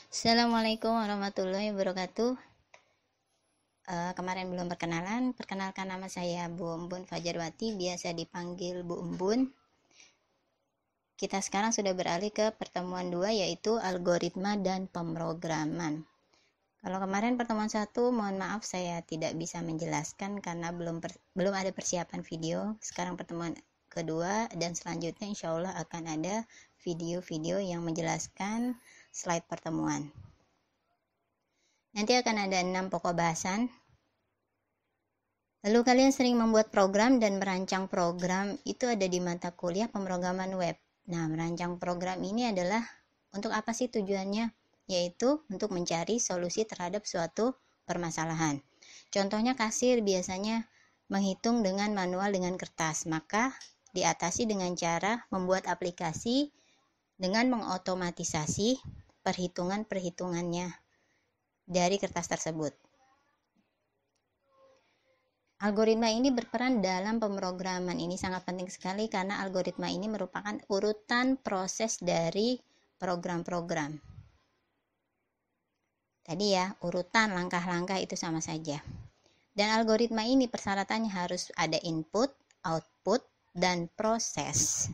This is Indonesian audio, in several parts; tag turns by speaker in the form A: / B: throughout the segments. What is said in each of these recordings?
A: Assalamualaikum warahmatullahi wabarakatuh. Kemarin belum perkenalkan nama saya Bu Umbun Fajarwati, biasa dipanggil Bu Umbun. Kita sekarang sudah beralih ke pertemuan 2, yaitu algoritma dan pemrograman. Kalau kemarin pertemuan 1, mohon maaf saya tidak bisa menjelaskan karena belum ada persiapan video. Sekarang pertemuan kedua dan selanjutnya insya Allah akan ada video-video yang menjelaskan slide pertemuan. Nanti akan ada 6 pokok bahasan. Lalu kalian sering membuat program dan merancang program itu ada di mata kuliah pemrograman web. Nah, merancang program ini adalah untuk apa sih tujuannya? Yaitu untuk mencari solusi terhadap suatu permasalahan. Contohnya kasir biasanya menghitung dengan manual dengan kertas, maka diatasi dengan cara membuat aplikasi dengan mengotomatisasi perhitungan-perhitungannya dari kertas tersebut. Algoritma ini berperan dalam pemrograman. Ini sangat penting sekali karena algoritma ini merupakan urutan proses dari program-program. Tadi ya, urutan langkah-langkah itu sama saja. Dan algoritma ini persyaratannya harus ada input, output, dan proses.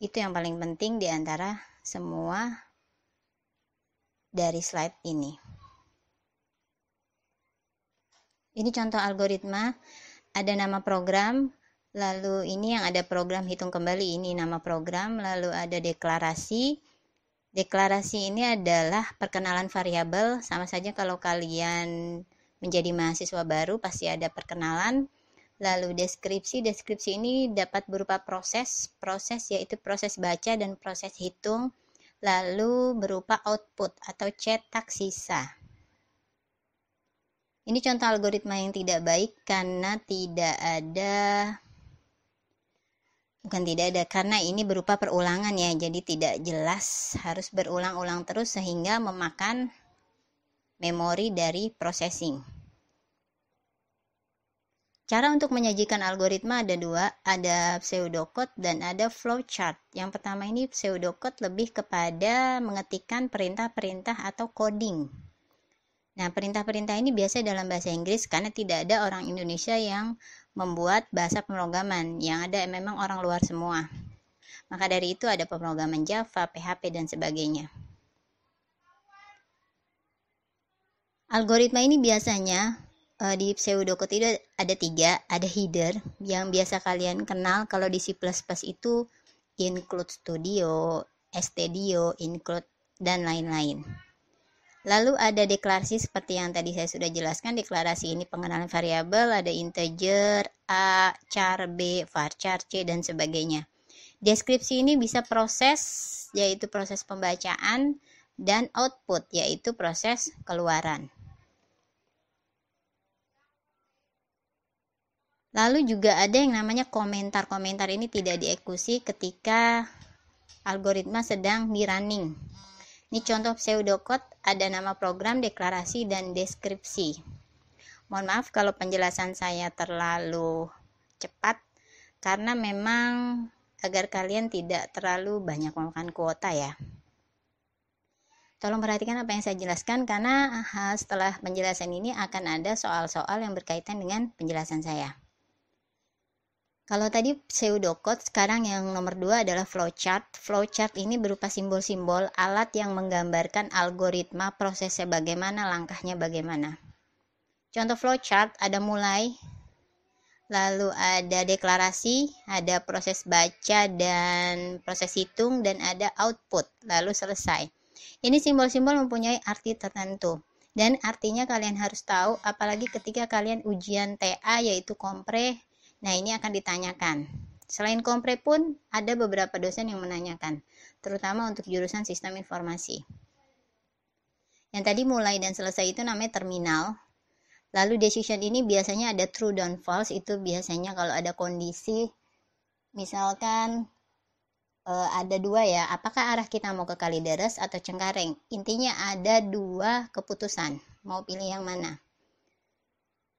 A: Itu yang paling penting di antara semua dari slide ini. Ini contoh algoritma, ada nama program, lalu ini yang ada program hitung kembali, ini nama program, lalu ada deklarasi. Deklarasi ini adalah perkenalan variabel, sama saja kalau kalian menjadi mahasiswa baru pasti ada perkenalan. Lalu deskripsi ini dapat berupa proses yaitu proses baca dan proses hitung, lalu berupa output atau cetak sisa. Ini contoh algoritma yang tidak baik karena karena ini berupa perulangan ya, jadi tidak jelas, harus berulang-ulang terus sehingga memakan memori dari processing. Cara untuk menyajikan algoritma ada dua, ada pseudocode dan ada flowchart. Yang pertama ini pseudocode lebih kepada mengetikkan perintah-perintah atau coding. Nah, perintah-perintah ini biasa dalam bahasa Inggris karena tidak ada orang Indonesia yang membuat bahasa pemrograman. Yang ada memang orang luar semua. Maka dari itu ada pemrograman Java, PHP, dan sebagainya. Algoritma ini biasanya di pseudocode itu ada 3, ada header yang biasa kalian kenal kalau di C++ itu include studio, stdio, include, dan lain-lain. Lalu ada deklarasi seperti yang tadi saya sudah jelaskan. Deklarasi ini pengenalan variabel, ada integer, A, char, B, varchar, C, dan sebagainya. Deskripsi ini bisa proses, yaitu proses pembacaan, dan output, yaitu proses keluaran. Lalu juga ada yang namanya komentar. Komentar ini tidak dieksekusi ketika algoritma sedang di-running. Ini contoh pseudocode, ada nama program, deklarasi, dan deskripsi. Mohon maaf kalau penjelasan saya terlalu cepat, karena memang agar kalian tidak terlalu banyak memakan kuota ya. Tolong perhatikan apa yang saya jelaskan, karena setelah penjelasan ini akan ada soal-soal yang berkaitan dengan penjelasan saya. Kalau tadi pseudocode, sekarang yang nomor 2 adalah flowchart. Flowchart ini berupa simbol-simbol alat yang menggambarkan algoritma prosesnya bagaimana, langkahnya bagaimana. Contoh flowchart ada mulai, lalu ada deklarasi, ada proses baca dan proses hitung, dan ada output, lalu selesai. Ini simbol-simbol mempunyai arti tertentu. Dan artinya kalian harus tahu, apalagi ketika kalian ujian TA yaitu kompre. Nah, ini akan ditanyakan. Selain kompre pun ada beberapa dosen yang menanyakan, terutama untuk jurusan sistem informasi. Yang tadi mulai dan selesai itu namanya terminal. Lalu decision ini biasanya ada true dan false, itu biasanya kalau ada kondisi, misalkan ada 2 ya, apakah arah kita mau ke Kalideres atau Cengkareng. Intinya ada 2 keputusan, mau pilih yang mana.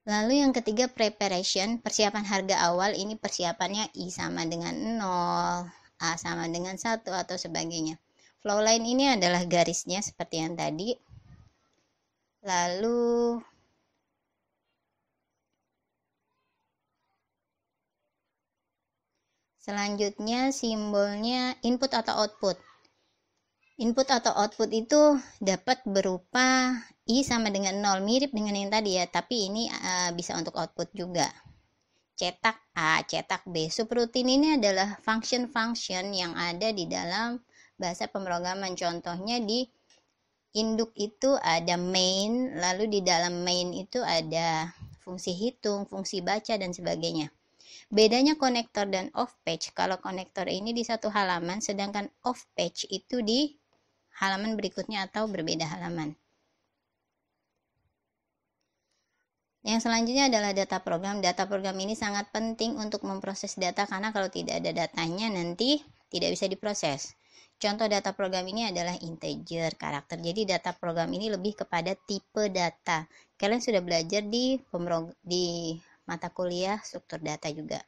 A: Lalu yang ketiga preparation, persiapan harga awal. Ini persiapannya I sama dengan 0, A sama dengan 1 atau sebagainya. Flow line ini adalah garisnya seperti yang tadi. Lalu selanjutnya simbolnya input atau output. Input atau output itu dapat berupa I sama dengan 0, mirip dengan yang tadi ya, tapi ini bisa untuk output juga. Cetak A, cetak B. Subroutine ini adalah function-function yang ada di dalam bahasa pemrograman. Contohnya di induk itu ada main, lalu di dalam main itu ada fungsi hitung, fungsi baca, dan sebagainya. Bedanya konektor dan off page, kalau konektor ini di satu halaman, sedangkan off page itu di halaman berikutnya atau berbeda halaman. Yang selanjutnya adalah data program. Data program ini sangat penting untuk memproses data, karena kalau tidak ada datanya nanti tidak bisa diproses. Contoh data program ini adalah integer, karakter. Jadi data program ini lebih kepada tipe data. Kalian sudah belajar di mata kuliah struktur data juga.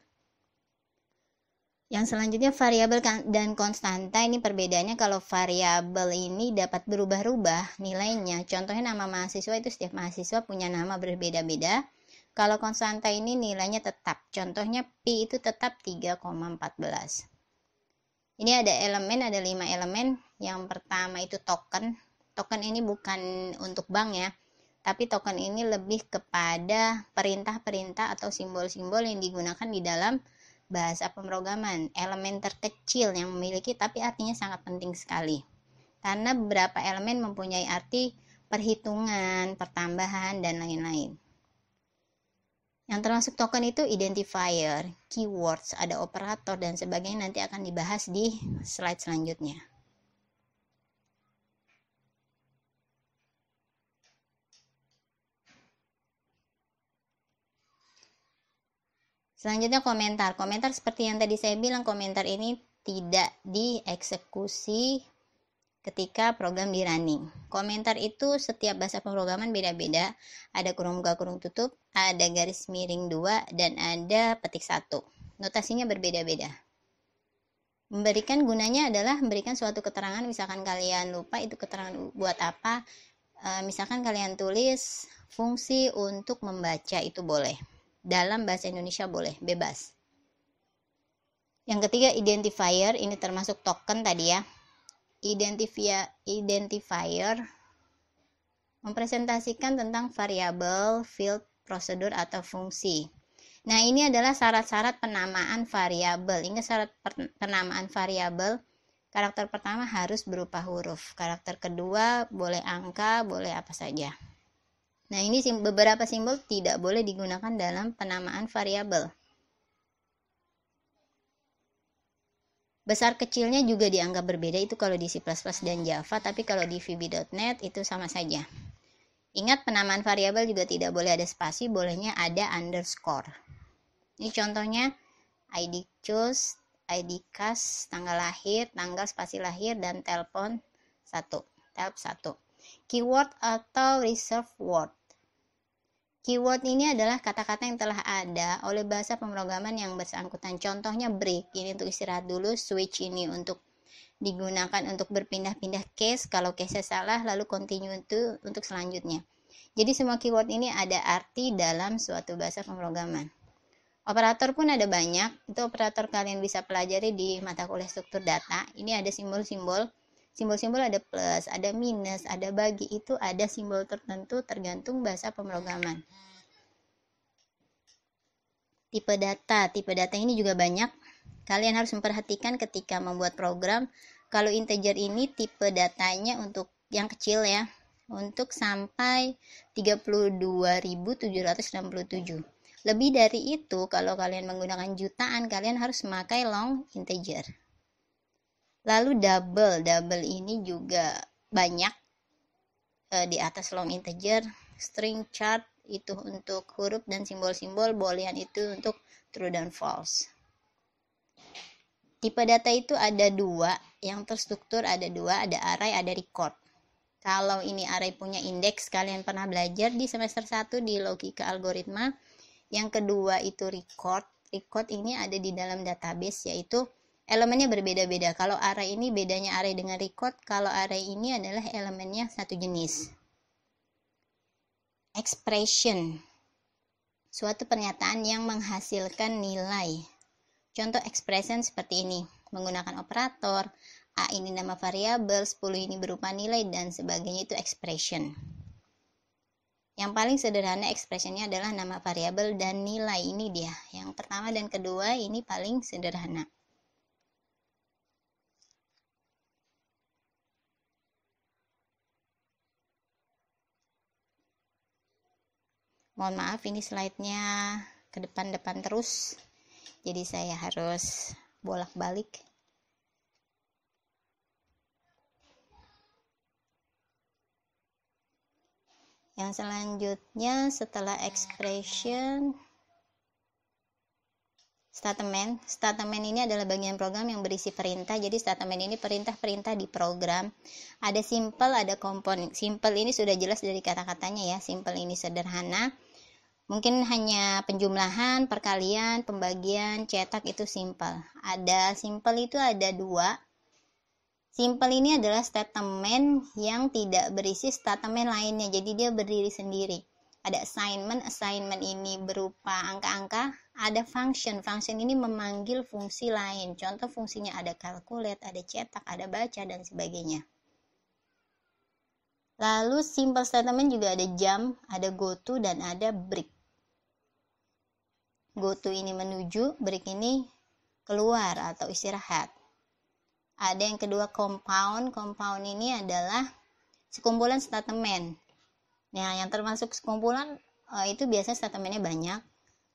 A: Yang selanjutnya variabel dan konstanta. Ini perbedaannya, kalau variabel ini dapat berubah-ubah nilainya. Contohnya nama mahasiswa itu setiap mahasiswa punya nama berbeda-beda. Kalau konstanta ini nilainya tetap. Contohnya Pi itu tetap 3,14. Ini ada elemen, ada 5 elemen. Yang pertama itu token. Token ini bukan untuk bank ya, tapi token ini lebih kepada perintah-perintah atau simbol-simbol yang digunakan di dalam bahasa pemrograman. Elemen terkecil yang memiliki tapi artinya sangat penting sekali, karena beberapa elemen mempunyai arti perhitungan, pertambahan, dan lain-lain. Yang termasuk token itu identifier, keywords, ada operator, dan sebagainya. Nanti akan dibahas di slide selanjutnya. Selanjutnya komentar. Komentar seperti yang tadi saya bilang, komentar ini tidak dieksekusi ketika program di running. Komentar itu setiap bahasa pemrograman beda-beda. Ada kurung buka kurung tutup, ada garis miring 2, dan ada petik 1. Notasinya berbeda-beda. Memberikan gunanya adalah memberikan suatu keterangan. Misalkan kalian lupa itu keterangan buat apa, misalkan kalian tulis fungsi untuk membaca, itu boleh. Dalam bahasa Indonesia boleh, bebas. Yang ketiga identifier, ini termasuk token tadi ya. Identifier mempresentasikan tentang variabel, field, prosedur, atau fungsi. Nah, ini adalah syarat-syarat penamaan variabel. Ingat syarat penamaan variabel, karakter pertama harus berupa huruf, karakter kedua boleh angka, boleh apa saja. Nah, ini beberapa simbol tidak boleh digunakan dalam penamaan variabel. Besar kecilnya juga dianggap berbeda, itu kalau di C++ dan Java, tapi kalau di VB.NET itu sama saja. Ingat, penamaan variabel juga tidak boleh ada spasi, bolehnya ada underscore. Ini contohnya ID choose, ID cas, tanggal lahir, tanggal spasi lahir, dan telepon 1, tab 1. Keyword atau reserve word. Keyword ini adalah kata-kata yang telah ada oleh bahasa pemrograman yang bersangkutan. Contohnya break, ini untuk istirahat dulu. Switch ini untuk digunakan untuk berpindah-pindah case, kalau case salah, lalu continue itu untuk selanjutnya. Jadi semua keyword ini ada arti dalam suatu bahasa pemrograman. Operator pun ada banyak, itu operator kalian bisa pelajari di mata kuliah struktur data. Ini ada simbol-simbol. Simbol-simbol ada plus, ada minus, ada bagi, itu ada simbol tertentu tergantung bahasa pemrograman. Tipe data ini juga banyak. Kalian harus memperhatikan ketika membuat program. Kalau integer ini tipe datanya untuk yang kecil ya, untuk sampai 32.767. Lebih dari itu, kalau kalian menggunakan jutaan, kalian harus memakai long integer. Lalu double ini juga banyak di atas long integer. String chart itu untuk huruf dan simbol-simbol, boolean itu untuk true dan false. Tipe data itu ada 2, yang terstruktur ada 2, ada array, ada record. Kalau ini array punya indeks, kalian pernah belajar di semester 1 di logika algoritma. Yang kedua itu record. Record ini ada di dalam database, yaitu elemennya berbeda-beda. Kalau array ini bedanya array dengan record, kalau array ini adalah elemennya satu jenis. Expression, suatu pernyataan yang menghasilkan nilai. Contoh expression seperti ini, menggunakan operator, A ini nama variabel, 10 ini berupa nilai, dan sebagainya, itu expression. Yang paling sederhana expressionnya adalah nama variabel dan nilai, ini dia. Yang pertama dan kedua ini paling sederhana. Mohon maaf, ini slide-nya ke depan-depan terus, jadi saya harus bolak-balik. Yang selanjutnya setelah expression, statement. Statement ini adalah bagian program yang berisi perintah. Jadi statement ini perintah-perintah di program. Ada simple, ada compound. Simple ini sudah jelas dari kata-katanya ya. Simple ini sederhana. Mungkin hanya penjumlahan, perkalian, pembagian, cetak, itu simple. Ada simple itu ada dua. Simple ini adalah statement yang tidak berisi statement lainnya, jadi dia berdiri sendiri. Ada assignment, assignment ini berupa angka-angka. Ada function, function ini memanggil fungsi lain. Contoh fungsinya ada calculate, ada cetak, ada baca, dan sebagainya. Lalu simple statement juga ada jump, ada go to, dan ada break. Go to ini menuju, break ini keluar atau istirahat. Ada yang kedua compound. Compound ini adalah sekumpulan statement. Nah, yang termasuk sekumpulan itu biasanya statementnya banyak.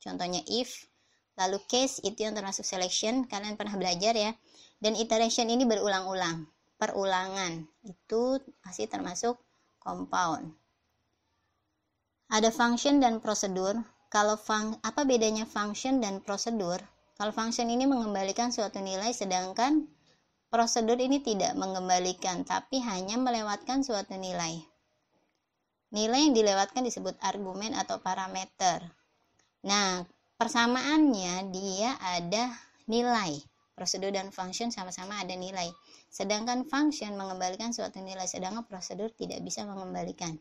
A: Contohnya if, lalu case itu yang termasuk selection. Kalian pernah belajar ya. Dan iteration ini berulang-ulang, perulangan. Itu masih termasuk compound. Ada function dan prosedur. Kalau apa bedanya function dan prosedur? Kalau function ini mengembalikan suatu nilai, sedangkan prosedur ini tidak mengembalikan, tapi hanya melewatkan suatu nilai. Nilai yang dilewatkan disebut argumen atau parameter. Nah, persamaannya dia ada nilai. Prosedur dan function sama-sama ada nilai. Sedangkan function mengembalikan suatu nilai, sedangkan prosedur tidak bisa mengembalikan.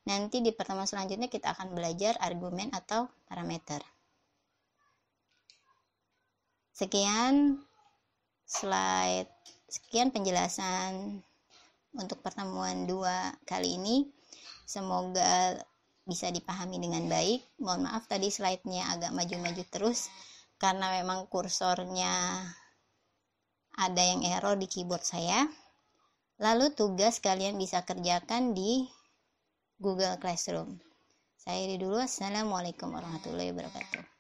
A: Nanti di pertemuan selanjutnya kita akan belajar argumen atau parameter. Sekian penjelasan untuk pertemuan 2 kali ini. Semoga bisa dipahami dengan baik. Mohon maaf tadi slide-nya agak maju-maju terus karena memang kursornya ada yang error di keyboard saya. Lalu tugas kalian bisa kerjakan di Google Classroom. Saya dulu. Assalamualaikum warahmatullahi wabarakatuh.